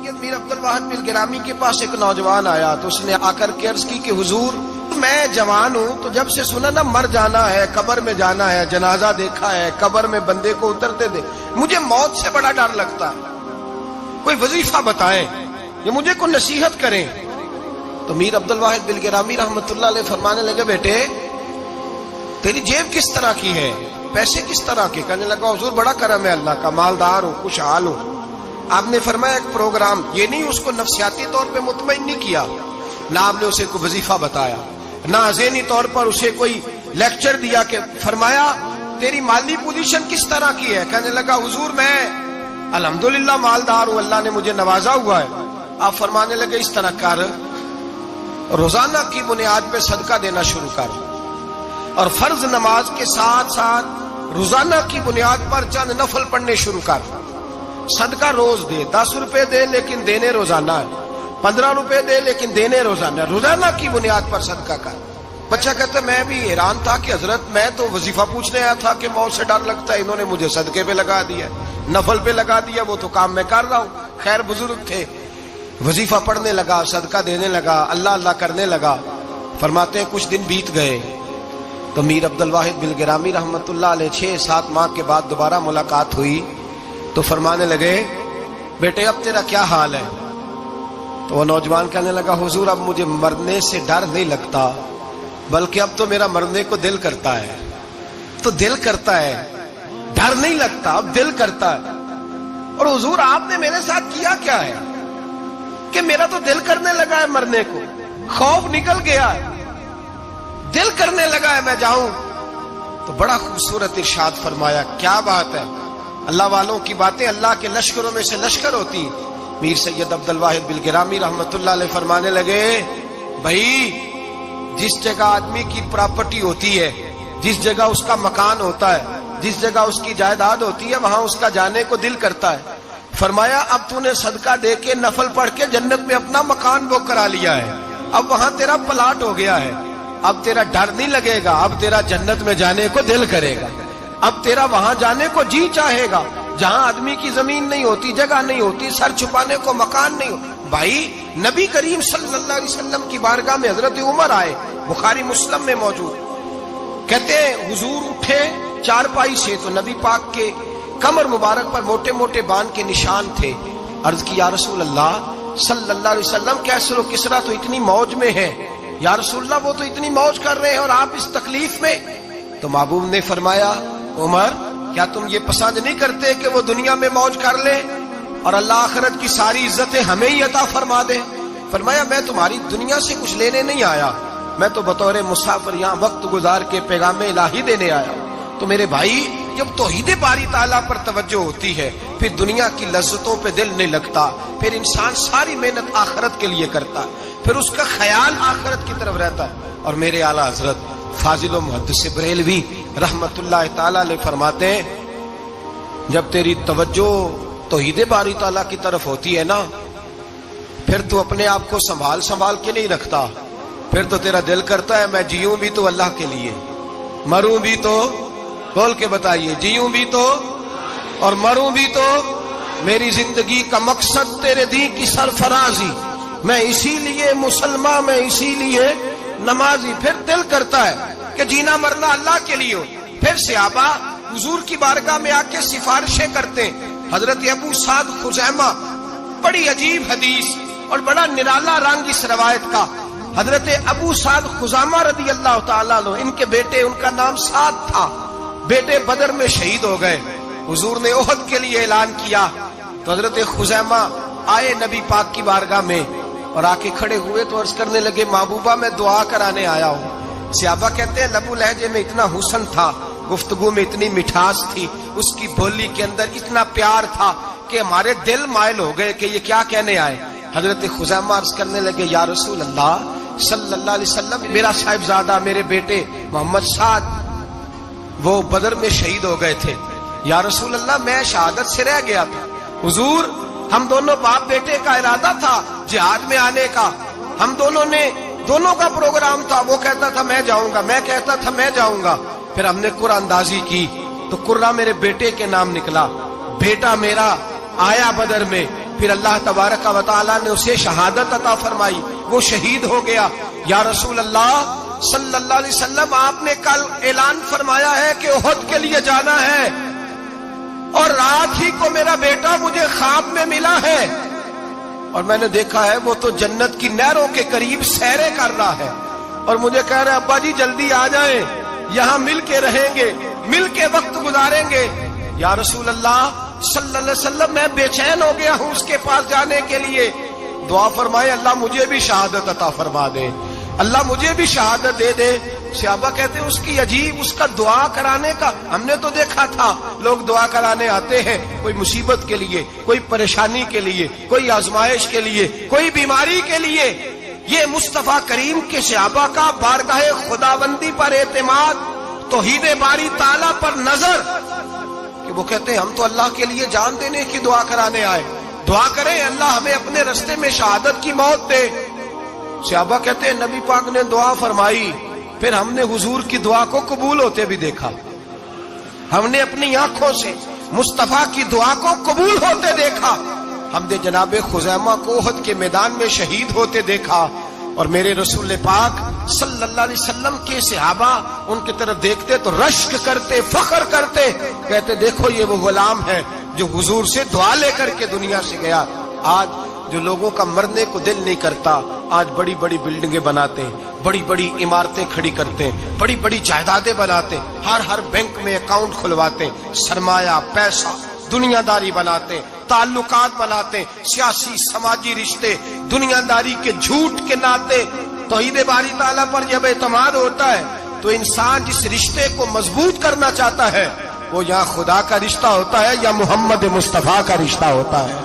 سید میر عبد الواحد بلگرامی کے پاس ایک نوجوان آیا تو اس نے آ کر کے عرض کی کہ حضور میں جوان ہوں تو جب سے سنا نا مر جانا ہے، قبر میں جانا ہے، جنازہ دیکھا ہے، قبر میں بندے کو اترتے دے، مجھے موت سے بڑا ڈر لگتا ہے، کوئی وظیفہ بتائیں یا مجھے کوئی نصیحت کریں۔ تو میر عبد الواحد بلگرامی رحمت اللہ علیہ فرمانے لگے بیٹے تیری جیب کس طرح کی ہے، پیسے کس طرح کے؟ کہنے لگا حضور بڑا کرم ہے اللہ کا، مالدار ہوں، خوشحال ہوں۔ آپ نے فرمایا ایک پروگرام، یہ نہیں اس کو نفسیاتی طور پہ مطمئن نہیں کیا، نہ آپ نے اسے کوئی وظیفہ بتایا، نہ ذہنی طور پر اسے کوئی لیکچر دیا، کہ فرمایا تیری مالی پوزیشن کس طرح کی ہے؟ کہنے لگا حضور میں الحمدللہ مالدار ہوں، اللہ نے مجھے نوازا ہوا ہے۔ آپ فرمانے لگے اس طرح کر، روزانہ کی بنیاد پہ صدقہ دینا شروع کر، اور فرض نماز کے ساتھ ساتھ روزانہ کی بنیاد پر چند نفل پڑھنے شروع کر، صدقہ روز دے، 10 روپے دے لیکن دینے روزانہ ہے، 15 روپے دے لیکن دینے روزانہ ہے، روزانہ کی بنیاد پر صدقہ کر۔ بچہ کہتا میں بھی حیران تھا کہ حضرت میں تو وظیفہ پوچھنے آیا تھا کہ موت سے ڈر لگتا ہے، انہوں نے مجھے صدقے پہ لگا دیا، نفل پہ لگا دیا، وہ تو کام میں کر رہا ہوں۔ خیر بزرگ تھے، وظیفہ پڑھنے لگا، صدقہ دینے لگا، اللہ اللہ کرنے لگا۔ فرماتے ہیں کچھ دن بیت گئے تو میر عبد الواحد بلگرامی رحمت اللہ علیہ 6-7 ماہ کے بعد دوبارہ ملاقات ہوئی تو فرمانے لگے بیٹے اب تیرا کیا حال ہے؟ تو وہ نوجوان کہنے لگا حضور اب مجھے مرنے سے ڈر نہیں لگتا، بلکہ اب تو میرا مرنے کو دل کرتا ہے، تو دل کرتا ہے، ڈر نہیں لگتا، اب دل کرتا ہے۔ اور حضور آپ نے میرے ساتھ کیا کیا ہے کہ میرا تو دل کرنے لگا ہے مرنے کو، خوف نکل گیا ہے، دل کرنے لگا ہے میں جاؤں۔ تو بڑا خوبصورت ارشاد فرمایا، کیا بات ہے، اللہ والوں کی باتیں اللہ کے لشکروں میں سے لشکر ہوتی۔ میر سید عبد الواحد بلگرامی رحمت اللہ علیہ فرمانے لگے بھائی جس جگہ آدمی کی پراپرٹی ہوتی ہے، جس جگہ اس کا مکان ہوتا ہے، جس جگہ اس کی جائیداد ہوتی ہے، وہاں اس کا جانے کو دل کرتا ہے۔ فرمایا اب تو نے صدقہ دے کے نفل پڑھ کے جنت میں اپنا مکان بک کرا لیا ہے، اب وہاں تیرا پلاٹ ہو گیا ہے، اب تیرا ڈر نہیں لگے گا، اب تیرا جنت میں جانے کو دل کرے گا، اب تیرا وہاں جانے کو جی چاہے گا جہاں آدمی کی زمین نہیں ہوتی، جگہ نہیں ہوتی، سر چھپانے کو مکان نہیں ہوتا۔ بھائی نبی کریم صلی اللہ علیہ وسلم کی بارگاہ میں حضرت عمر آئے، بخاری مسلم میں موجود، کہتے ہیں حضور اٹھے چارپائی سے تو نبی پاک کے کمر مبارک پر موٹے موٹے بان کے نشان تھے۔ عرض کی یا رسول اللہ صلی اللہ علیہ وسلم کیسر و کسرا تو اتنی موج میں ہے، یا رسول اللہ وہ تو اتنی موج کر رہے ہیں اور آپ اس تکلیف میں۔ تو محبوب نے فرمایا عمر کیا تم یہ پسند نہیں کرتے کہ وہ دنیا میں موج کر لے اور اللہ آخرت کی ساری عزتیں ہمیں ہی عطا فرما دے؟ فرمایا میں تمہاری دنیا سے کچھ لینے نہیں آیا، میں تو بطور مسافر یہاں وقت گزار کے پیغام الہی دینے آیا۔ تو میرے بھائی جب توحید باری تعالیٰ پر توجہ ہوتی ہے پھر دنیا کی لذتوں پہ دل نہیں لگتا، پھر انسان ساری محنت آخرت کے لیے کرتا ہے، پھر اس کا خیال آخرت کی طرف رہتا ہے۔ اور میرے اعلیٰ حضرت فاضل و محدث بریلوی رحمت اللہ تعالیٰ علیہ فرماتے ہیں جب تیری توجہ توحید باری تعالیٰ کی طرف ہوتی ہے نا پھر تو اپنے آپ کو سنبھال کے نہیں رکھتا، پھر تو تیرا دل کرتا ہے میں جیوں بھی تو اللہ کے لیے، مروں بھی تو، بول کے بتائیے، جیوں بھی تو اور مروں بھی تو، میری زندگی کا مقصد تیرے دین کی سرفرازی، میں اسی لیے مسلمان، میں اسی لیے نمازی۔ پھر دل کرتا ہے کہ جینا مرنا اللہ کے لیے ہو۔ پھر صحابہ حضور کی بارگاہ میں آ کے سفارشیں کرتے ہیں۔ حضرت ابو سعد خزیمہ، بڑی عجیب حدیث اور بڑا نرالا رنگ اس روایت کا، حضرت ابو سعد خزیمہ رضی اللہ تعالیٰ عنہ، ان کے بیٹے، ان کا نام سعد تھا، بیٹے بدر میں شہید ہو گئے۔ حضور نے احد کے لیے اعلان کیا تو حضرت خزیمہ آئے نبی پاک کی بارگاہ میں اور آ کے کھڑے ہوئے تو عرض کرنے لگے محبوبہ میں دعا کرانے آیا ہوں۔ صحابہ کہتے ہیں لبو لہجے میں اتنا حسن تھا، گفتگو میں اتنی مٹھاس تھی، اس کی بولی کے اندر اتنا پیار تھا کہ ہمارے دل مائل ہو گئے کہ یہ کیا کہنے آئے۔ حضرت خزیمہ عرض کرنے لگے یا رسول اللہ صلی اللہ علیہ وسلم میرا صاحبزادہ، میرے بیٹے محمد سعد وہ بدر میں شہید ہو گئے تھے، یا رسول اللہ میں شہادت سے رہ گیا تھا، حضور ہم دونوں باپ بیٹے کا ارادہ تھا جہاد میں آنے کا، ہم دونوں کا پروگرام تھا، وہ کہتا تھا میں جاؤں گا، میں کہتا تھا میں جاؤں گا۔ پھر ہم نے قرآن اندازی کی تو قرہ میرے بیٹے کے نام نکلا، بیٹا میرا آیا بدر میں، پھر اللہ تبارک و تعالیٰ نے اسے شہادت عطا فرمائی، وہ شہید ہو گیا۔ یا رسول اللہ صلی اللہ علیہ وسلم، آپ نے کل اعلان فرمایا ہے کہ احد کے لیے جانا ہے، اور رات ہی کو میرا بیٹا مجھے خواب میں ملا ہے، اور میں نے دیکھا ہے وہ تو جنت کی نہروں کے قریب سیریں کر رہا ہے، اور مجھے کہہ رہے ابا جی جلدی آ جائیں، یہاں مل کے رہیں گے، مل کے وقت گزاریں گے۔ یا رسول اللہ صلی اللہ علیہ وسلم، میں بے چین ہو گیا ہوں اس کے پاس جانے کے لیے، دعا فرمائے اللہ مجھے بھی شہادت عطا فرما دے، اللہ مجھے بھی شہادت دے دے۔ صحابہ کہتے ہیں اس کی عجیب، اس کا دعا کرانے کا، ہم نے تو دیکھا تھا لوگ دعا کرانے آتے ہیں کوئی مصیبت کے لیے، کوئی پریشانی کے لیے، کوئی آزمائش کے لیے، کوئی بیماری کے لیے۔ یہ مصطفیٰ کریم کے صحابہ کا بارگاہ خداوندی پر اعتماد، توحید باری تعالیٰ پر نظر، کہ وہ کہتے ہیں ہم تو اللہ کے لیے جان دینے کی دعا کرانے آئے، دعا کریں اللہ ہمیں اپنے رستے میں شہادت کی موت دے۔ صحابہ کہتے ہیں نبی پاک نے دعا فرمائی، پھر ہم نے حضور کی دعا کو قبول ہوتے بھی دیکھا، ہم نے اپنی آنکھوں سے مصطفیٰ کی دعا کو قبول ہوتے دیکھا، ہم نے جناب خزیمہ کو احد کے میدان میں شہید ہوتے دیکھا، اور میرے رسول پاک صلی اللہ علیہ وسلم کے صحابہ ان کی طرف دیکھتے تو رشک کرتے، فخر کرتے، کہتے دیکھو یہ وہ غلام ہے جو حضور سے دعا لے کر کے دنیا سے گیا۔ آج جو لوگوں کا مرنے کو دل نہیں کرتا، آج بڑی بڑی بلڈنگیں بناتے ہیں، بڑی بڑی عمارتیں کھڑی کرتے ہیں، بڑی بڑی جائیدادیں بناتے ہیں، ہر بینک میں اکاؤنٹ کھلواتے ہیں، سرمایہ، پیسہ، دنیا داری بناتے ہیں، تعلقات بناتے ہیں، سیاسی سماجی رشتے، دنیا داری کے جھوٹ کے ناطے۔ توحید باری تعالیٰ پر جب اعتماد ہوتا ہے تو انسان جس رشتے کو مضبوط کرنا چاہتا ہے وہ یا خدا کا رشتہ ہوتا ہے یا محمد مصطفیٰ کا رشتہ ہوتا ہے،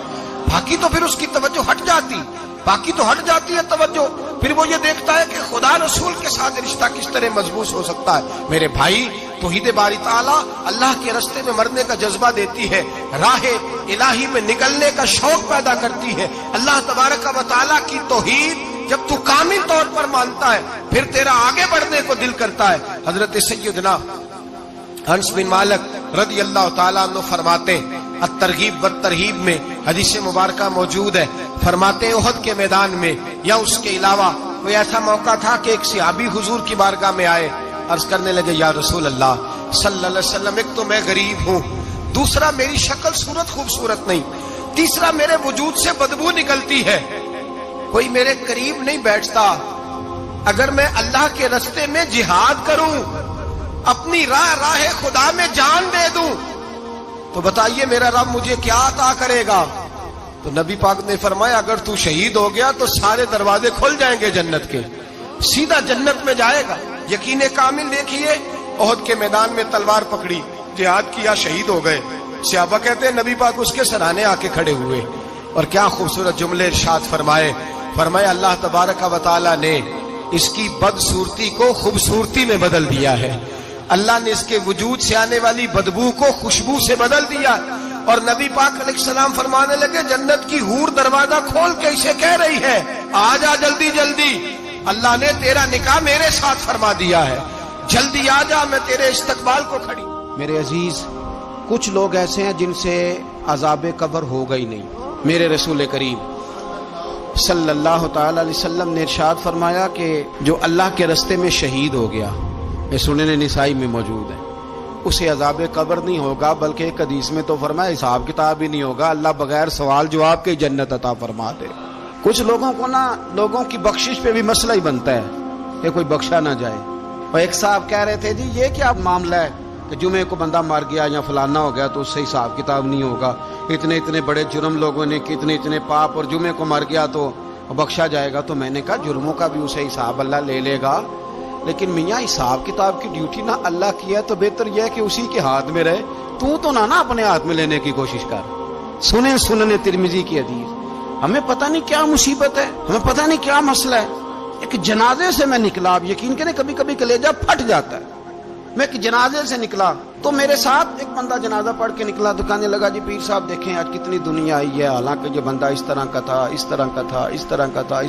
باقی تو پھر اس کی توجہ ہٹ جاتی، باقی تو ہٹ جاتی ہے توجہ، پھر وہ یہ دیکھتا ہے کہ خدا رسول کے ساتھ رشتہ کس طرح مضبوط ہو سکتا ہے۔ میرے بھائی، توحید باری تعالیٰ اللہ کے رستے میں مرنے کا جذبہ دیتی ہے، راہ الہی میں نکلنے کا شوق پیدا کرتی ہے۔ اللہ تبارک و تعالیٰ کی توحید جب تو کامل طور پر مانتا ہے پھر تیرا آگے بڑھنے کو دل کرتا ہے۔ حضرت سیدنا انس بن مالک رضی اللہ تعالیٰ عنہ فرماتے ہیں، الترغیب والترہیب میں حدیث مبارکہ موجود ہے، فرماتے ہیں احد کے میدان میں یا اس کے علاوہ کوئی ایسا موقع تھا کہ ایک صحابی حضور کی بارگاہ میں آئے، عرض کرنے لگے یا رسول اللہ صلی اللہ علیہ وسلم، ایک تو میں غریب ہوں، دوسرا میری شکل صورت خوبصورت نہیں، تیسرا میرے وجود سے بدبو نکلتی ہے، کوئی میرے قریب نہیں بیٹھتا، اگر میں اللہ کے رستے میں جہاد کروں، اپنی راہ خدا میں جان دے دوں، تو بتائیے میرا رب مجھے کیا عطا کرے گا؟ تو نبی پاک نے فرمایا اگر تو شہید ہو گیا تو سارے دروازے کھل جائیں گے جنت کے، سیدھا جنت میں جائے گا۔ یقین کامل دیکھیے، احد کے میدان میں تلوار پکڑی، جہاد کیا، شہید ہو گئے، صحابہ کہتے ہیں نبی پاک اس کے سرانے آ کے کھڑے ہوئے، اور کیا خوبصورت جملے ارشاد فرمائے اللہ تبارک و تعالیٰ نے اس کی بدصورتی کو خوبصورتی میں بدل دیا ہے، اللہ نے اس کے وجود سے آنے والی بدبو کو خوشبو سے بدل دیا، اور نبی پاک علیہ السلام فرمانے لگے جنت کی حور دروازہ کھول کے اسے کہہ رہی ہے آ جا جلدی جلدی، اللہ نے تیرا نکاح میرے ساتھ فرما دیا ہے، جلدی آ جا، میں تیرے استقبال کو کھڑی۔ میرے عزیز، کچھ لوگ ایسے ہیں جن سے عذاب قبر ہوگا ہی نہیں۔ میرے رسول کریم صلی اللہ تعالی علیہ وسلم نے ارشاد فرمایا کہ جو اللہ کے رستے میں شہید ہو گیا، یہ سنن نسائی میں موجود ہے، اسے عذاب قبر نہیں ہوگا، بلکہ ایک حدیث میں تو فرمایا حساب کتاب ہی نہیں ہوگا، اللہ بغیر سوال جواب کے جنت عطا فرما دے۔ کچھ لوگوں کو لوگوں کی بخشش پہ بھی مسئلہ ہی بنتا ہے کہ کوئی بخشا نہ جائے۔ اور ایک صاحب کہہ رہے تھے جی یہ کیا معاملہ ہے کہ جمعے کو بندہ مر گیا یا فلانا ہو گیا تو اس سے حساب کتاب نہیں ہوگا، اتنے بڑے جرم لوگوں نے کی، اتنے پاپ، اور جمعے کو مر گیا تو بخشا جائے گا۔ تو میں نے کہا جرموں کا بھی اسے حساب اللہ لے لے گا، لیکن میاں حساب کتاب کی ڈیوٹی نہ اللہ کی ہے تو بہتر یہ ہے کہ اسی کے ہاتھ میں رہے، تو نہ اپنے ہاتھ میں لینے کی کوشش کر۔ سنن ترمذی کی حدیث، ہمیں پتہ نہیں کیا مصیبت ہے، ہمیں پتہ نہیں کیا مسئلہ ہے۔ ایک جنازے سے میں نکلا، آپ یقین کریں کبھی کبھی کلیجہ پھٹ جاتا ہے، میں ایک جنازے سے نکلا تو میرے ساتھ ایک بندہ جنازہ پڑھ کے نکلا تو کہنے لگا جی پیر صاحب دیکھیں آج کتنی دنیا آئی ہے، حالانکہ یہ بندہ اس طرح کا تھا، اس طرح کا تھا، اس طرح کا تھا۔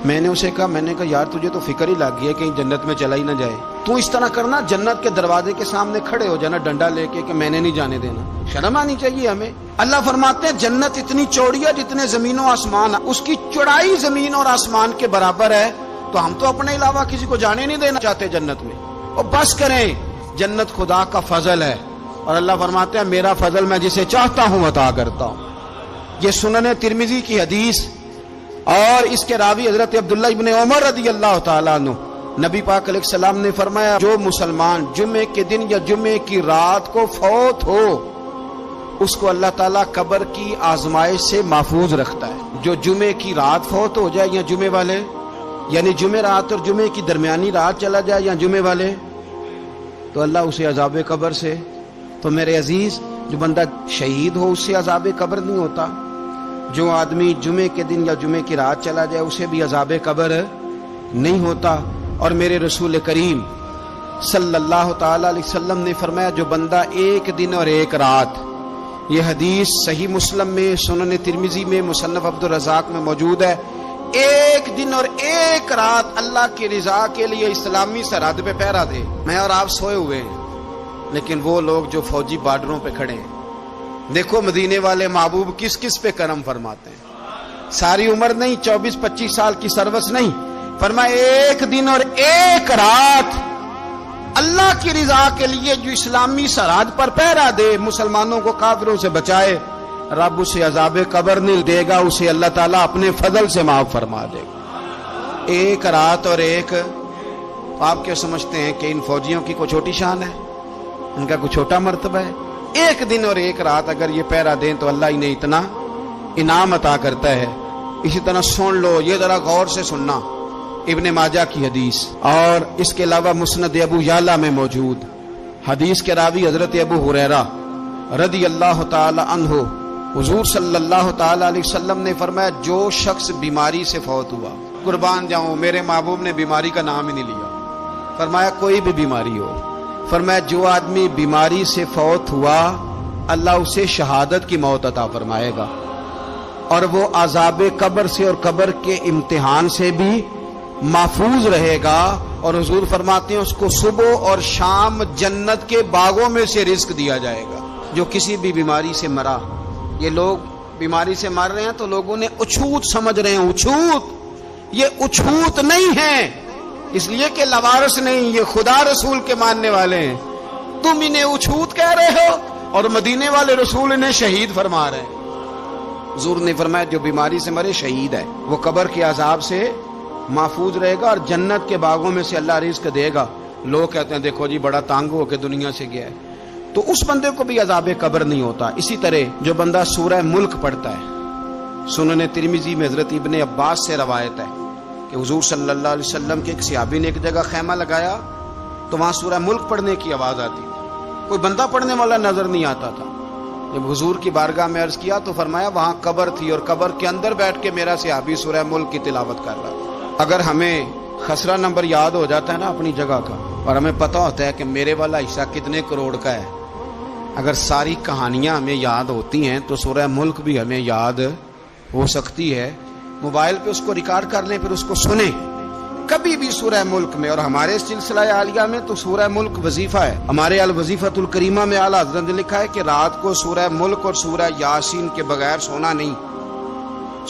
میں نے اسے کہا یار تجھے تو فکر ہی لگ گئی ہے کہیں جنت میں چلا ہی نہ جائے، تو اس طرح کرنا جنت کے دروازے کے سامنے کھڑے ہو جانا ڈنڈا لے کے کہ میں نے نہیں جانے دینا. شرم آنی چاہیے ہمیں. اللہ فرماتے ہیں جنت اتنی چوڑی ہے جتنے زمین و آسمان، اس کی چوڑائی زمین اور آسمان کے برابر ہے، تو ہم تو اپنے علاوہ کسی کو جانے نہیں دینا چاہتے جنت میں. اور بس کریں، جنت خدا کا فضل ہے، اور اللہ فرماتے ہیں میرا فضل میں جسے چاہتا ہوں عطا کرتا ہوں. یہ سنن ترمذی کی حدیث، اور اس کے راوی حضرت عبداللہ ابن عمر رضی اللہ تعالیٰ عنہ. نبی پاک علیہ السلام نے فرمایا جو مسلمان جمعے کے دن یا جمعے کی رات کو فوت ہو، اس کو اللہ تعالیٰ قبر کی آزمائش سے محفوظ رکھتا ہے. جو جمعے کی رات فوت ہو جائے یا جمعے والے، یعنی جمعے رات اور جمعے کی درمیانی رات چلا جائے یا جمعے والے، تو اللہ اسے عذاب قبر سے، تو میرے عزیز جو بندہ شہید ہو اس سے عذاب قبر نہیں ہوتا. جو آدمی جمعے کے دن یا جمعے کی رات چلا جائے اسے بھی عذاب قبر نہیں ہوتا. اور میرے رسول کریم صلی اللہ تعالی علیہ وسلم نے فرمایا جو بندہ ایک دن اور ایک رات، یہ حدیث صحیح مسلم میں، سنن ترمذی میں، مصنف عبد الرزاق میں موجود ہے، ایک دن اور ایک رات اللہ کی رضا کے لیے اسلامی سرحد پہ پہرا دے. میں اور آپ سوئے ہوئے ہیں، لیکن وہ لوگ جو فوجی بارڈروں پہ کھڑے ہیں، دیکھو مدینے والے محبوب کس کس پہ کرم فرماتے ہیں. ساری عمر نہیں، 24-25 سال کی سروس نہیں، فرمایا ایک دن اور ایک رات اللہ کی رضا کے لیے جو اسلامی سرحد پر پہرا دے، مسلمانوں کو کافروں سے بچائے، رب اسے عذاب قبر نہیں دے گا، اسے اللہ تعالیٰ اپنے فضل سے معاف فرما دے گا. ایک رات اور ایک، آپ کیا سمجھتے ہیں کہ ان فوجیوں کی کوئی چھوٹی شان ہے؟ ان کا کوئی چھوٹا مرتبہ ہے؟ ایک دن اور ایک رات اگر یہ پہرا دیں تو اللہ انہیں اتنا انعام عطا کرتا ہے. اسی طرح سن لو، یہ ذرا غور سے سننا، ابن ماجہ کی حدیث، اور اس کے علاوہ مسند ابو یعلا میں موجود حدیث کے راوی حضرت ابو ہریرہ رضی اللہ تعالی عنہ، حضور صلی اللہ تعالی علیہ وسلم نے فرمایا جو شخص بیماری سے فوت ہوا، قربان جاؤں میرے محبوب نے بیماری کا نام ہی نہیں لیا، فرمایا کوئی بھی بیماری ہو، فرمایا جو آدمی بیماری سے فوت ہوا اللہ اسے شہادت کی موت عطا فرمائے گا، اور وہ عذاب قبر سے اور قبر کے امتحان سے بھی محفوظ رہے گا. اور حضور فرماتے ہیں اس کو صبح اور شام جنت کے باغوں میں سے رزق دیا جائے گا. جو کسی بھی بیماری سے مرا، یہ لوگ بیماری سے مر رہے ہیں تو لوگوں نے اچھوت سمجھ رہے ہیں، اچھوت، یہ اچھوت نہیں ہے، اس لیے کہ لوارث نہیں، یہ خدا رسول کے ماننے والے ہیں. تم انہیں اچھوت کہہ رہے ہو اور مدینے والے رسول انہیں شہید فرما رہے ہیں. حضور نے فرمایا جو بیماری سے مرے شہید ہے، وہ قبر کے عذاب سے محفوظ رہے گا اور جنت کے باغوں میں سے اللہ رزق دے گا. لوگ کہتے ہیں دیکھو جی بڑا تانگ ہو کے دنیا سے گیا ہے، تو اس بندے کو بھی عذاب قبر نہیں ہوتا. اسی طرح جو بندہ سورہ ملک پڑھتا ہے، سنن ترمذی میں حضرت ابن عباس سے روایت ہے کہ حضور صلی اللہ علیہ وسلم کے ایک صحابی نے ایک جگہ خیمہ لگایا تو وہاں سورہ ملک پڑھنے کی آواز آتی تھی، کوئی بندہ پڑھنے والا نظر نہیں آتا تھا. جب حضور کی بارگاہ میں عرض کیا تو فرمایا وہاں قبر تھی اور قبر کے اندر بیٹھ کے میرا صحابی سورہ ملک کی تلاوت کر رہا تھا. اگر ہمیں خسرہ نمبر یاد ہو جاتا ہے نا اپنی جگہ کا، اور ہمیں پتہ ہوتا ہے کہ میرے والا حصہ کتنے کروڑ کا ہے، اگر ساری کہانیاں ہمیں یاد ہوتی ہیں تو سورہ ملک بھی ہمیں یاد ہو سکتی ہے. موبائل پہ اس کو ریکارڈ کر لیں، پھر اس کو سنیں کبھی بھی سورہ ملک میں. اور ہمارے سلسلہ عالیہ میں تو سورہ ملک وظیفہ ہے. ہمارے الوظیفۃ الکریمہ میں اعلیٰ حضرت نے لکھا ہے کہ رات کو سورہ ملک اور سورہ یاسین کے بغیر سونا نہیں.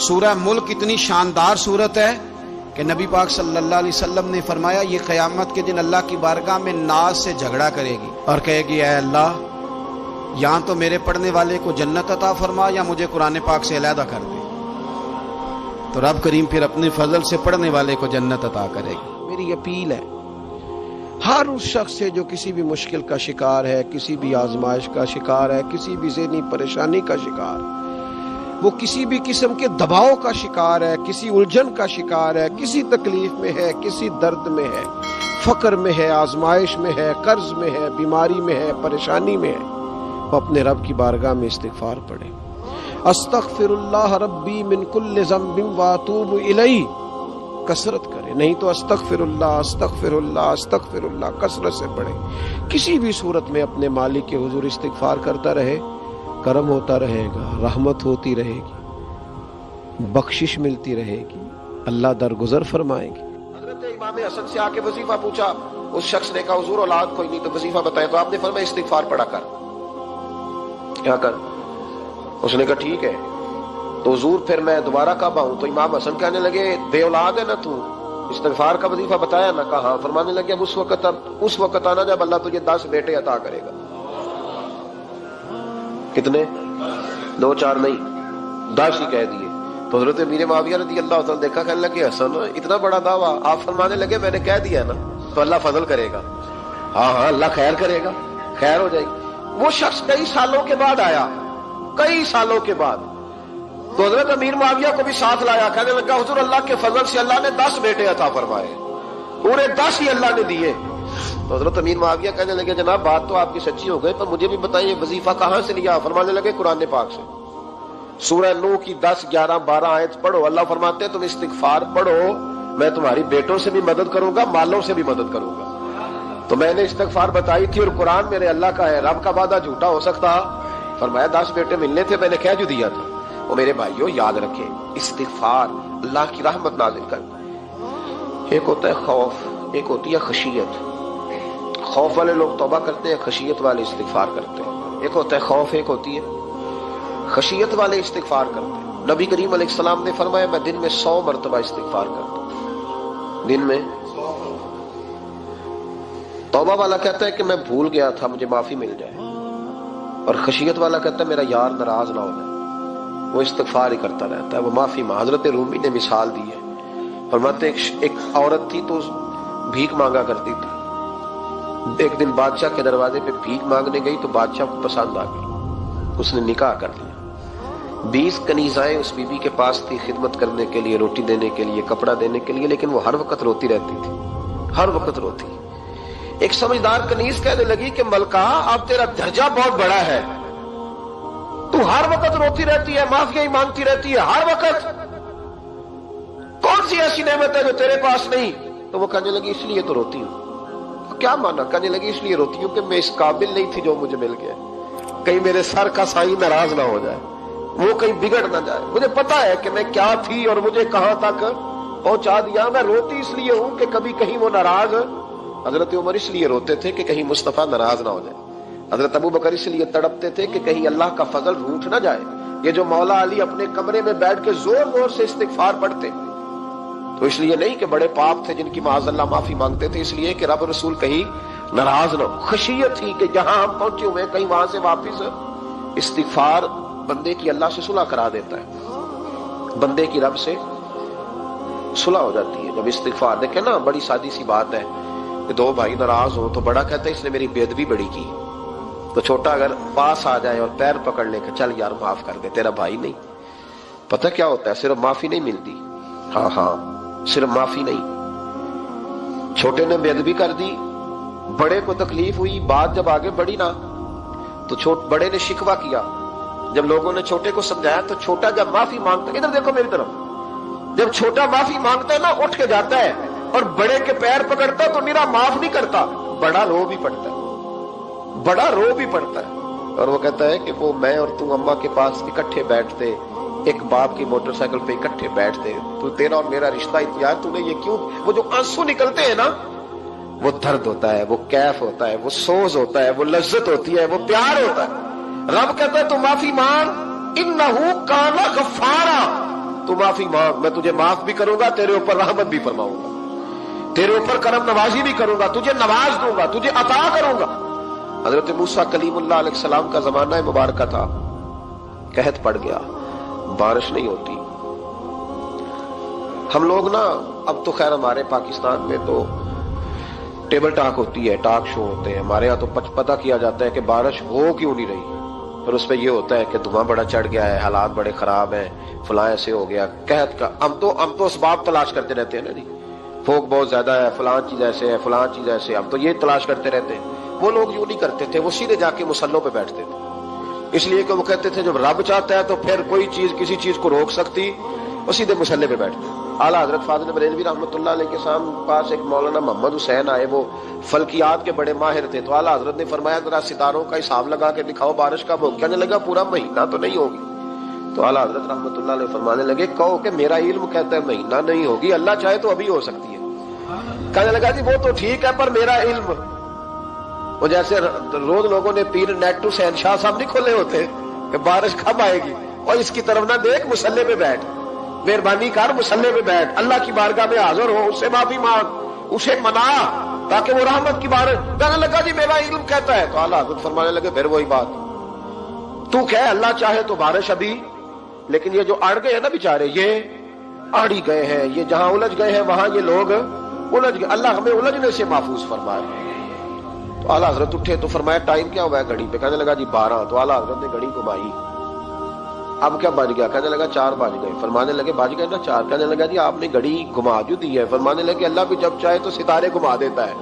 سورہ ملک اتنی شاندار سورت ہے کہ نبی پاک صلی اللہ علیہ وسلم نے فرمایا یہ قیامت کے دن اللہ کی بارگاہ میں ناز سے جھگڑا کرے گی اور کہے گی اے اللہ یہاں تو میرے پڑھنے والے کو جنت عطا فرما یا مجھے قرآن پاک سے علیحدہ کر دے. تو رب کریم پھر اپنے فضل سے پڑھنے والے کو جنت عطا کرے گی. میری اپیل ہے ہر اس شخص سے جو کسی بھی مشکل کا شکار ہے، کسی بھی آزمائش کا شکار ہے، کسی بھی ذہنی پریشانی کا شکار ہے، وہ کسی بھی قسم کے دباؤ کا شکار ہے، کسی الجھن کا شکار ہے، کسی تکلیف میں ہے، کسی درد میں ہے، فقر میں ہے، آزمائش میں ہے، قرض میں ہے، بیماری میں ہے، پریشانی میں ہے، وہ اپنے رب کی بارگاہ میں استغفار پڑھے. استغفر اللہ ربی من کل ذنب واتوب الیہ کثرت کرے، نہیں تو استغفر اللہ استغفر اللہ استغفر اللہ کثرت سے پڑھے. کسی بھی صورت میں اپنے مالک کے حضور استغفار کرتا رہے، کرم ہوتا رہے گا، رحمت ہوتی رہے گی، بخشش ملتی رہے گی، اللہ درگزر فرمائے گی. حضرت امام حسن سے آ کے وظیفہ پوچھا اس شخص نے کہا حضور اولاد کوئی نہیں تو وظیفہ بتایا، تو آپ نے فرمایا استغفار پڑھا کر، کیا کر؟ اس نے کہا ٹھیک ہے۔ تو حضور پھر میں دوبارہ کعبہ ہوں، تو امام حسن کہنے لگے بے اولاد ہے نا تو، استغفار کا وظیفہ بتایا نا؟ کہا ہاں۔ فرمانے لگے اب اس وقت آنا جب اللہ تجھے 10 بیٹے عطا کرے گا۔ کتنے؟ 2 4 نہیں، 10 ہی کہہ دیے۔ تو حضرت امیر معاویہ رضی اللہ تعالیٰ دیکھا، کہنے لگے حسن اتنا بڑا دعویٰ؟ آپ فرمانے لگے میں نے کہہ دیا نا تو اللہ فضل کرے گا۔ ہاں ہاں اللہ خیر کرے گا، خیر ہو جائے گی۔ وہ شخص کئی سالوں کے بعد آیا، کئی سالوں کے بعد، تو حضرت امیر معاویہ کو بھی ساتھ لایا، کہنے لگا حضور اللہ کے فضل سے اللہ نے 10 بیٹے عطا فرمائے، پورے 10 ہی اللہ نے دیے۔ تو حضرت امیر معاویہ کہنے لگے جناب بات تو آپ کی سچی ہو گئی، پر مجھے بھی بتائیے وظیفہ کہاں سے لیا؟ فرمانے لگے قرآن پاک سے، سورہ نوح کی 10 11 12 آیت پڑھو۔ اللہ فرماتے ہیں تم استغفار پڑھو، میں تمہاری بیٹوں سے بھی مدد کروں گا، مالوں سے بھی مدد کروں گا۔ تو میں نے استغفار بتائی تھی اور قرآن میرے اللہ کا ہے، رب کا وعدہ جھوٹا ہو سکتا؟ فرمایا 10 بیٹے ملنے تھے، میں نے کہہ جو دیا تھا۔ وہ میرے بھائیوں یاد رکھیں، استغفار اللہ کی رحمت نازل کرتا ہے۔ ایک ہوتا ہے خوف، ایک ہوتی ہے خشیت۔ خوف والے لوگ توبہ کرتے ہیں، خشیت والے استغفار کرتے ہیں۔ ایک ہوتا ہے خوف، ایک ہوتی ہے خشیت والے استغفار کرتے ہیں۔ نبی کریم علیہ السلام نے فرمایا میں دن میں 100 مرتبہ استغفار کرتا ہوں، دن میں۔ توبہ والا کہتا ہے کہ میں بھول گیا تھا، مجھے معافی مل جائے، اور خشیت والا کہتا ہے میرا یار ناراض نہ ہو جائے، وہ استغفار ہی کرتا رہتا ہے، وہ معافی مانگ۔ حضرت رومی نے مثال دی ہے، فرماتے ایک عورت تھی تو بھیک مانگا کرتی تھی، ایک دن بادشاہ کے دروازے پہ بھیک مانگنے گئی تو بادشاہ کو پسند آ گئی، اس نے نکاح کر لیا۔ 20 کنیزائیں اس بی بی کے پاس تھی خدمت کرنے کے لیے، روٹی دینے کے لیے، کپڑا دینے کے لیے، لیکن وہ ہر وقت روتی رہتی تھی، ہر وقت روتی۔ ایک سمجھدار کنیز کہنے لگی کہ ملکہ اب تیرا درجہ بہت بڑا ہے، تو ہر وقت روتی رہتی ہے، معافی ہی مانگتی رہتی ہے ہر وقت، کون سی ایسی نعمت ہے جو تیرے پاس نہیں؟ تو وہ کہنے لگی اس لیے تو روتی ہوں۔ کیا مانا؟ کہنے لگی اس لیے روتی ہوں کہ میں اس قابل نہیں تھی جو مجھے مل گیا، کہیں میرے سر کا سائیں ناراض نہ ہو جائے، وہ کہیں بگڑ نہ جائے، مجھے پتا ہے کہ میں کیا تھی اور مجھے کہاں تک پہنچا دیا، میں روتی اس لیے ہوں کہ کبھی کہیں وہ ناراض۔ حضرت عمر اس لیے روتے تھے کہ کہیں مصطفیٰ ناراض نہ ہو جائے، حضرت ابو بکر اس لیے تڑپتے تھے کہ کہیں اللہ کا فضل روٹ نہ جائے۔ یہ جو مولا علی اپنے کمرے میں بیٹھ کے زور زور سے استغفار پڑھتے تو اس لیے نہیں کہ بڑے پاپ تھے جن کی معاذ اللہ معافی مانگتے تھے، اس لیے کہ رب رسول کہیں ناراض نہ ہو۔ خشیت تھی کہ جہاں ہم پہنچے ہوئے کہیں وہاں سے واپس۔ استغفار بندے کی اللہ سے صلح کرا دیتا ہے، بندے کی رب سے صلح ہو جاتی ہے جب استغفار۔ دیکھیں نا بڑی سادی سی بات ہے کہ 2 بھائی ناراض ہو تو بڑا کہتا ہے اس نے میری بے ادبی بڑی کی، تو چھوٹا اگر پاس آ جائے اور پیر پکڑ لے کہ چل یار معاف کر دے، تیرا بھائی نہیں۔ پتہ کیا ہوتا ہے؟ صرف معافی نہیں ملتی، ہاں صرف معافی نہیں، چھوٹے نے بے ادبی کر دی، بڑے کو تکلیف ہوئی، بات جب آگے بڑھی نا تو بڑے نے شکوہ کیا، جب لوگوں نے چھوٹے کو سمجھایا تو چھوٹا جب معافی مانگتا ہے، ادھر دیکھو میری طرف، جب چھوٹا معافی مانگتا ہے نا اٹھ کے جاتا ہے اور بڑے کے پیر پکڑتا ہے تو میرا معاف نہیں کرتا، بڑا رو بھی پڑتا ہے، بڑا رو بھی پڑتا ہے، اور وہ کہتا ہے کہ وہ میں اور تم اماں کے پاس اکٹھے بیٹھتے، ایک باپ کی موٹر سائیکل پہ اکٹھے بیٹھتے، تو تیرا اور میرا رشتہ یار تو نے یہ کیوں؟ وہ جو آنسو نکلتے ہیں نا وہ درد ہوتا ہے، وہ کیف ہوتا ہے، وہ سوز ہوتا ہے، وہ لذت ہوتی ہے، وہ پیار ہوتا ہے۔ رب کہتا ہے تو معافی مانگ، انہو کان غفارا، تو معافی مانگ، میں تجھے معاف بھی کروں گا، تیرے اوپر رحمت بھی فرماؤں گا، تیرے اوپر کرم نوازی بھی کروں گا، تجھے نواز دوں گا، تجھے عطا کروں گا۔ حضرت موسیٰ کلیم اللہ علیہ السلام کا زمانہ مبارکہ تھا، قحط پڑ گیا، بارش نہیں ہوتی۔ ہم لوگ نا اب تو خیر ہمارے پاکستان میں تو ٹیبل ٹاک ہوتی ہے، ٹاک شو ہوتے ہیں، ہمارے ہاں تو پتہ کیا جاتا ہے کہ بارش ہو کیوں نہیں رہی، اور اس پہ یہ ہوتا ہے کہ دھواں بڑا چڑھ گیا ہے، حالات بڑے خراب ہیں، فلاں ایسے ہو گیا قحط کا۔ ہم تو اسباب تلاش کرتے رہتے ہیں نا جی، فوق بہت زیادہ ہے، فلاں چیز ایسے ہے، فلاں چیز ایسے، ہم تو یہ تلاش کرتے رہتے ہیں۔ وہ لوگ یوں نہیں کرتے تھے، وہ سیدھے جا کے مصلوں پہ بیٹھتے تھے، اس لیے کہ وہ کہتے تھے جب رب چاہتا ہے تو پھر کوئی چیز کسی چیز کو روک سکتی، وہ سیدھے مصلے پہ بیٹھتے۔ اعلیٰ حضرت فاضل بریلوی رحمۃ اللہ علیہ کے پاس ایک مولانا محمد حسین آئے، وہ فلکیات کے بڑے ماہر تھے، تو اعلیٰ حضرت نے فرمایا ذرا ستاروں کا حساب لگا کے دکھاؤ بارش کب ہوگی؟ کہنے لگا پورا مہینہ تو نہیں ہوگی۔ تو اعلیٰ حضرت رحمۃ اللہ علیہ فرمانے لگے کہو کہ میرا علم کہتا ہے مہینہ نہیں ہوگی، اللہ چاہے تو ابھی ہو سکتی ہے۔ کہنے لگا جی وہ تو ٹھیک ہے پر میرا علم، وہ جیسے روز لوگوں نے پیر نیٹ ٹو شہنشاہ صاحب نہیں کھولے ہوتے کہ بارش کب آئے گی، اور اس کی طرف نہ دیکھ، مصلے پہ بیٹھ، مہربانی کر مصلے پہ بیٹھ، اللہ کی بارگاہ میں حاضر ہو، اس سے معافی مانگ، اسے منا تاکہ وہ رحمت کی بارش۔ کہنے لگا جی میرا علم کہتا ہے، تو اعلیٰ حضرت فرمانے لگے پھر وہی بات، تو کہہ اللہ چاہے تو بارش ابھی، لیکن یہ جو اڑ گئے ہیں نا بیچارے، یہ اڑ ہی گئے ہیں، یہ جہاں الجھ گئے ہیں وہاں یہ لوگ الجھ گئے، اللہ ہمیں الجھنے سے محفوظ فرمائے۔ تو اعلیٰ حضرت اٹھے تو فرمایا ٹائم کیا ہوا ہے گھڑی پہ؟ کہنے لگا جی 12۔ تو اعلیٰ حضرت نے گھڑی گھمائی، اب کیا بج گیا؟ کہنے لگا 4 بج گئے۔ فرمانے لگے بج گئے نا 4؟ کہنے لگا جی آپ نے گھڑی گھما جو دی ہے۔ فرمانے لگے اللہ بھی جب چاہے تو ستارے گھما دیتا ہے،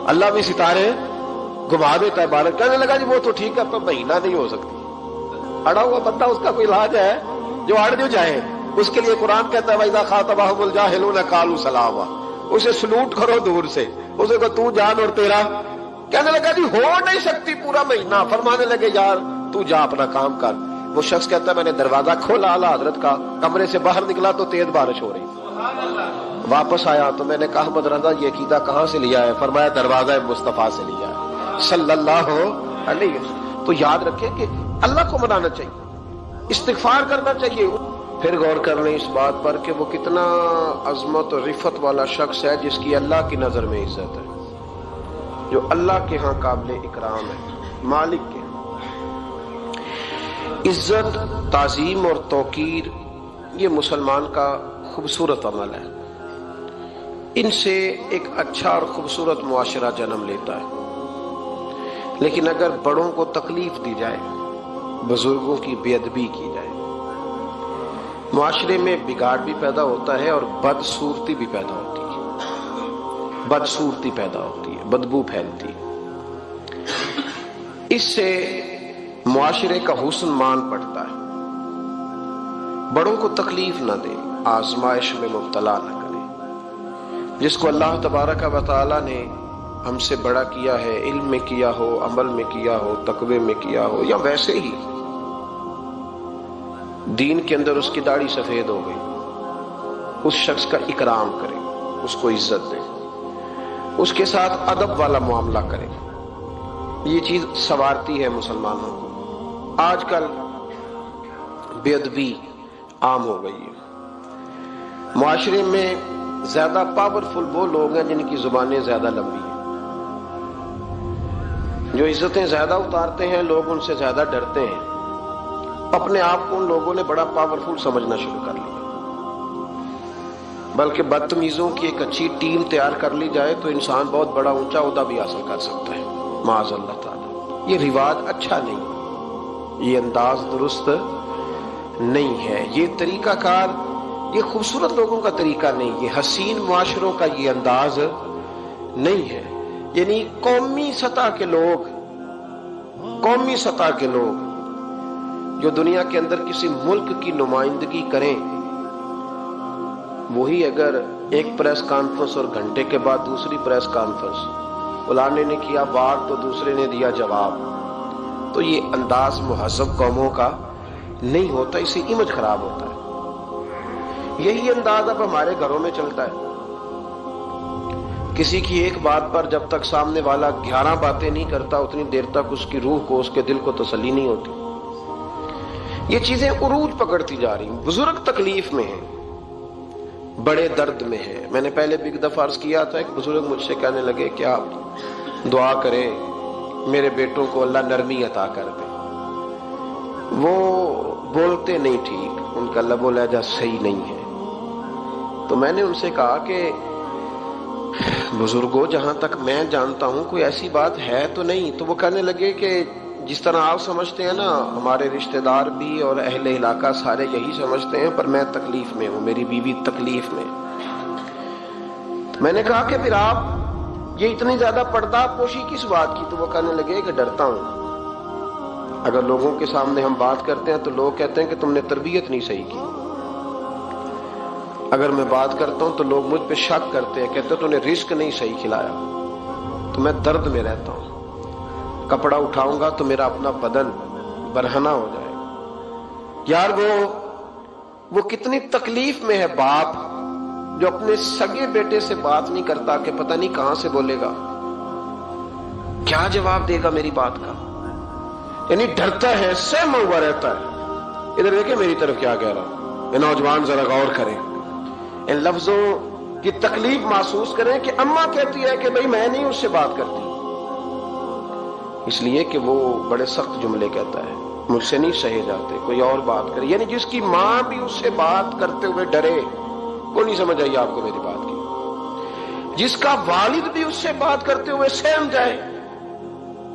اللہ بھی ستارے گھما دیتا ہے بارش۔ کہنے لگا جی وہ تو ٹھیک ہے پر مہینہ نہیں ہو سکتی، اڑا ہوا بندہ اس کا کوئی علاج ہے جو اڑ جو جائے، اس کے لیے قرآن کہتا ہے وَإِذَا خَاطَبَهُمُ الْجَاهِلُونَ قَالُوا سَلَامًا، اسے سلوٹ کرو دور سے، اسے کو تو جان اور تیرا۔ کہنے لگا جی ہو نہیں سکتی پورا مہینہ۔ فرمانے لگے یار تو جا اپنا کام کر۔ وہ شخص کہتا ہے میں نے دروازہ کھولا اعلیٰ حضرت کا، کمرے سے باہر نکلا تو تیز بارش ہو رہی، واپس آیا تو میں نے کہا احمد رضا یہ عقیدہ کہاں سے لیا ہے؟ فرمایا دروازہ مصطفیٰ سے لیا ہے صلی اللہ علیہ وسلم۔ تو یاد رکھیں کہ اللہ کو منانا چاہیے، استغفار کرنا چاہیے۔ پھر غور کر لیں اس بات پر کہ وہ کتنا عظمت اور رفت والا شخص ہے جس کی اللہ کی نظر میں عزت ہے، جو اللہ کے ہاں قابل اکرام ہے، مالک کے ہاں۔ عزت، تعظیم اور توقیر یہ مسلمان کا خوبصورت عمل ہے، ان سے ایک اچھا اور خوبصورت معاشرہ جنم لیتا ہے۔ لیکن اگر بڑوں کو تکلیف دی جائے، بزرگوں کی بے ادبی کی جائے، معاشرے میں بگاڑ بھی پیدا ہوتا ہے اور بدصورتی بھی پیدا ہوتی ہے، بدصورتی پیدا ہوتی ہے، بدبو پھیلتی ہے، اس سے معاشرے کا حسن مان پڑتا ہے۔ بڑوں کو تکلیف نہ دیں، آزمائش میں مبتلا نہ کریں۔ جس کو اللہ تبارک و تعالی نے ہم سے بڑا کیا ہے، علم میں کیا ہو، عمل میں کیا ہو، تقوی میں کیا ہو، یا ویسے ہی دین کے اندر اس کی داڑھی سفید ہو گئی، اس شخص کا اکرام کریں، اس کو عزت دیں، اس کے ساتھ ادب والا معاملہ کریں۔ یہ چیز سنوارتی ہے مسلمانوں کو۔ آج کل بے ادبی عام ہو گئی ہے، معاشرے میں زیادہ پاورفل وہ لوگ ہیں جن کی زبانیں زیادہ لمبی ہیں، جو عزتیں زیادہ اتارتے ہیں، لوگ ان سے زیادہ ڈرتے ہیں۔ اپنے آپ کو ان لوگوں نے بڑا پاورفل سمجھنا شروع کر لیا، بلکہ بدتمیزوں کی ایک اچھی ٹیم تیار کر لی جائے تو انسان بہت بڑا اونچا عہدہ بھی حاصل کر سکتا ہے، معاذ اللہ تعالی۔ یہ رواج اچھا نہیں، یہ انداز درست نہیں ہے، یہ طریقہ کار، یہ خوبصورت لوگوں کا طریقہ نہیں، یہ حسین معاشروں کا یہ انداز نہیں ہے۔ یعنی قومی سطح کے لوگ جو دنیا کے اندر کسی ملک کی نمائندگی کریں، وہی اگر ایک پریس کانفرنس اور گھنٹے کے بعد دوسری پریس کانفرنس، فلانے نے کیا وار تو دوسرے نے دیا جواب، تو یہ انداز مہذب قوموں کا نہیں ہوتا، اس سے امیج خراب ہوتا ہے۔ یہی انداز اب ہمارے گھروں میں چلتا ہے، کسی کی ایک بات پر جب تک سامنے والا 11 باتیں نہیں کرتا اتنی دیر تک اس کی روح کو، اس کے دل کو تسلی نہیں ہوتی۔ یہ چیزیں عروج پکڑتی جا رہی ہیں، بزرگ تکلیف میں ہیں، بڑے درد میں ہیں۔ میں نے پہلے بھی ایک دفعہ عرض کیا تھا، ایک بزرگ مجھ سے کہنے لگے کہ آپ دعا کریں میرے بیٹوں کو اللہ نرمی عطا کر دے، وہ بولتے نہیں ٹھیک، ان کا لب و لہجہ صحیح نہیں ہے۔ تو میں نے ان سے کہا کہ بزرگوں جہاں تک میں جانتا ہوں کوئی ایسی بات ہے تو نہیں۔ تو وہ کہنے لگے کہ جس طرح آپ سمجھتے ہیں نا، ہمارے رشتہ دار بھی اور اہل علاقہ سارے یہی سمجھتے ہیں، پر میں تکلیف میں ہوں، میری بیوی تکلیف میں۔ میں نے کہا کہ پھر آپ یہ اتنی زیادہ پردہ پوشی کس بات کی؟ تو وہ کہنے لگے کہ ڈرتا ہوں، اگر لوگوں کے سامنے ہم بات کرتے ہیں تو لوگ کہتے ہیں کہ تم نے تربیت نہیں صحیح کی، اگر میں بات کرتا ہوں تو لوگ مجھ پہ شک کرتے ہیں، کہتے ہیں تو نے رزق نہیں صحیح کھلایا، تو میں درد میں رہتا ہوں، کپڑا اٹھاؤں گا تو میرا اپنا بدن برہنہ ہو جائے گا۔ یار وہ کتنی تکلیف میں ہے باپ جو اپنے سگے بیٹے سے بات نہیں کرتا کہ پتہ نہیں کہاں سے بولے گا، کیا جواب دے گا میری بات کا، یعنی ڈرتا ہے، سہما ہوا رہتا ہے۔ ادھر دیکھیں میری طرف کیا کہہ رہا ہوں، یہ نوجوان ذرا غور کریں، ان لفظوں کی تکلیف محسوس کریں کہ اماں کہتی ہے کہ بھئی میں نہیں اس سے بات کرتی، اس لیے کہ وہ بڑے سخت جملے کہتا ہے، مجھ سے نہیں سہے جاتے، کوئی اور بات کرے، یعنی جس کی ماں بھی اس سے بات کرتے ہوئے ڈرے۔ کوئی نہیں سمجھ آئی آپ کو میری بات کی؟ جس کا والد بھی اس سے بات کرتے ہوئے سہم جائے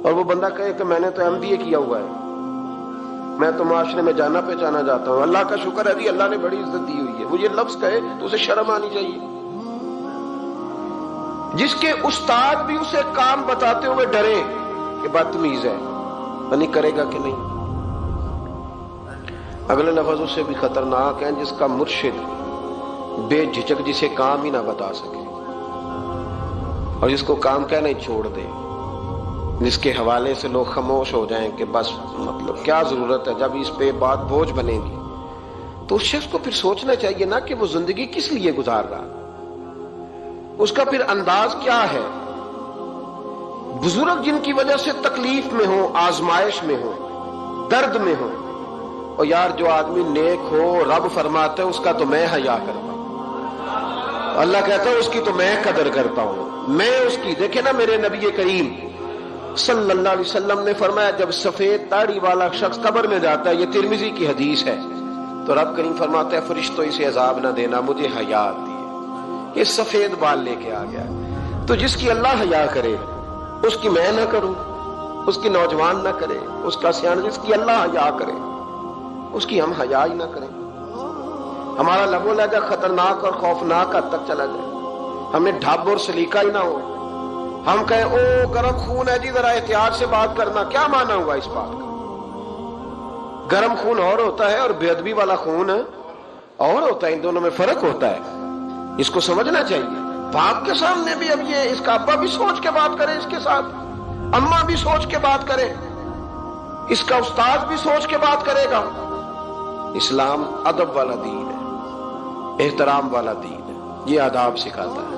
اور وہ بندہ کہے کہ میں نے تو MBA کیا ہوا ہے، میں تو معاشرے میں جانا پہچانا جاتا ہوں، اللہ کا شکر ہے جی اللہ نے بڑی عزت دی ہوئی ہے، وہ یہ لفظ کہے تو اسے شرم آنی چاہیے۔ جس کے استاد بھی اسے کام بتاتے ہوئے ڈرے کہ بدتمیز ہے، نہیں کرے گا کہ نہیں۔ اگلے لفظ اس سے بھی خطرناک ہیں، جس کا مرشد بے جھجک جسے کام ہی نہ بتا سکے اور جس کو کام کہنا ہی چھوڑ دے، جس کے حوالے سے لوگ خاموش ہو جائیں کہ بس مطلب کیا ضرورت ہے، جب اس پہ بات بوجھ بنے گی تو اس شخص کو پھر سوچنا چاہیے نا کہ وہ زندگی کس لیے گزار رہا، اس کا پھر انداز کیا ہے۔ بزرگ جن کی وجہ سے تکلیف میں ہو، آزمائش میں ہو، درد میں ہو، اور یار جو آدمی نیک ہو رب فرماتا ہے اس کا تو میں حیا کرتا ہوں، اللہ کہتا ہے اس کی تو میں قدر کرتا ہوں، میں اس کی۔ دیکھیں نا میرے نبی کریم صلی اللہ علیہ وسلم نے فرمایا جب سفید داڑھی والا شخص قبر میں جاتا ہے، یہ ترمذی کی حدیث ہے، تو رب کریم فرماتا ہے فرشتوں اسے عذاب نہ دینا، مجھے حیا آتی ہے، یہ سفید بال لے کے آ گیا۔ تو جس کی اللہ حیا کرے اس کی میں نہ کروں، اس کی نوجوان نہ کرے، اس کا سیان، جس کی اللہ حیا کرے اس کی ہم حیا ہی نہ کریں، ہمارا لب و لہجہ خطرناک اور خوفناک حد تک چلا جائے، ہمیں ڈھب اور سلیقہ ہی نہ ہو، ہم کہیں او گرم خون ہے جی ذرا احتیاط سے بات کرنا، کیا مانا ہوا اس بات کا؟ گرم خون اور ہوتا ہے اور بے ادبی والا خون اور ہوتا ہے، ان دونوں میں فرق ہوتا ہے، اس کو سمجھنا چاہیے۔ باپ کے سامنے بھی اب یہ اس کا ابا بھی سوچ کے بات کرے، اس کے ساتھ اماں بھی سوچ کے بات کرے، اس کا استاد بھی سوچ کے بات کرے گا۔ اسلام ادب والا دین ہے، احترام والا دین ہے، یہ آداب سکھاتا ہے۔